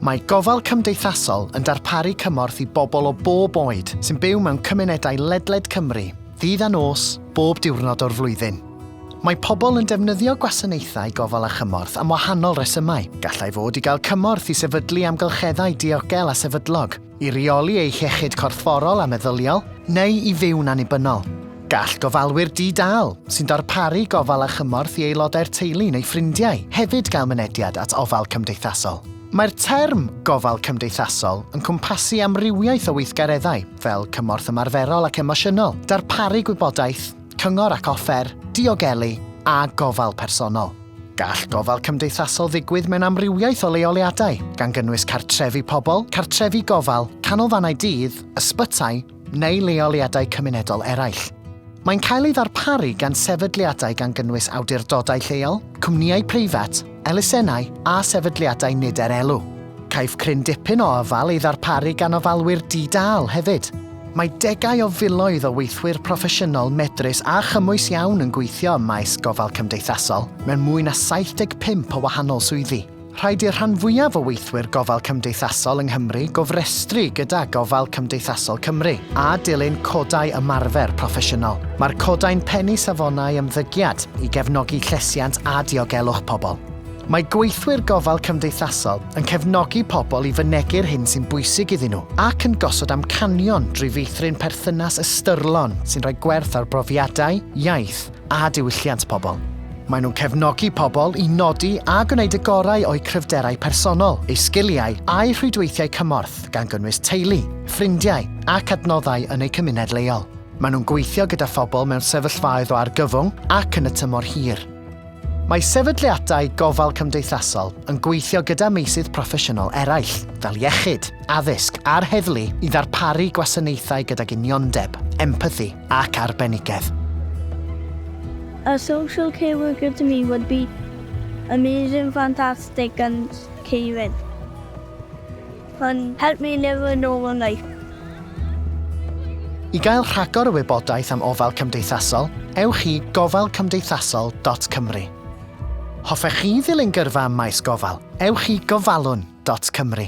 Mae Gofal Cymdeithasol yn darparu cymorth i bobl o bob oed sy'n byw mewn cymunedau ledled Cymru, ddydd a nos, bob diwrnod o'r flwyddyn. Mae pobl yn defnyddio gwasanaethau gofal a chymorth am wahanol resymau. Gallai fod i gael cymorth i sefydlu amgylcheddau diogel a sefydlog, i reoli eu iechyd corfforol a meddyliol, neu i fyw'n annibynnol. Gall gofalwyr di-dal sy'n darparu gofal a chymorth i aelodau'r teulu neu ffrindiau hefyd gael mynediad at ofal cymdeithasol. Mae'r term gofal cymdeithasol yn cwmpasu amrywiaeth o weithgareddau fel cymorth ymarferol ac emosiynol, darparu gwybodaeth, cyngor ac offer, diogelu a gofal personol. Gall gofal cymdeithasol ddigwydd mewn amrywiaeth o leoliadau, gan gynnwys cartrefi pobl, cartrefi gofal, canolfannau dydd, ysbytai neu leoliadau cymunedol eraill. Mae'n cael ei ddarparu gan sefydliadau gan gynnwys awdurdodau lleol, cwmnïau preifat, elusennau a sefydliadau nifer elw. Caiff cryn dipyn o ofal ei ddarparu gan ofalwyr di-dal hefyd. Mae degau o filoedd o weithwyr proffesiynol medrus a chymwys iawn yn gweithio ym maes gofal cymdeithasol mewn mwy na 75 o wahanol swyddi. Rhaid i'r rhan fwyaf o weithwyr gofal cymdeithasol yng Nghymru gofrestru gyda Gofal Cymdeithasol Cymru a dilyn codau ymarfer proffesiynol. Mae'r codau'n pennu safonau ymddygiad i gefnogi llesiant a diogelwch pobl. Mae gweithwyr gofal cymdeithasol yn cefnogi pobl i fynegu'r hyn sy'n bwysig iddyn nhw ac yn gosod amcanion drwy feithrin perthynas ystyrlon sy'n rhoi gwerth ar brofiadau, iaith a diwylliant pobl. Maen nhw'n cefnogi pobl i nodi a gwneud y gorau o'u cryfderau personol, eu sgiliau a'u rhwydweithiau cymorth gan gynnwys teulu, ffrindiau ac adnoddau yn eu cymuned leol. Maen nhw'n gweithio gyda phobl mewn sefyllfaoedd o argyfwng ac yn y tymor hir. Mae sefydliadau gofal cymdeithasol yn gweithio gyda meysydd proffesiynol eraill, fel iechyd, addysg a'r heddlu i ddarparu gwasanaethau gydag uniondeb, empathi ac arbenigedd. A social care worker to me would be amazing, fantastic and caring. And help me live a normal life. I gael rhagor o wybodaeth am ofal cymdeithasol, ewch i gofalcymdeithasol.cymru. Hoffech chi ddilyn gyrfa ym maes gofal, ewch i gofalwn.cymru.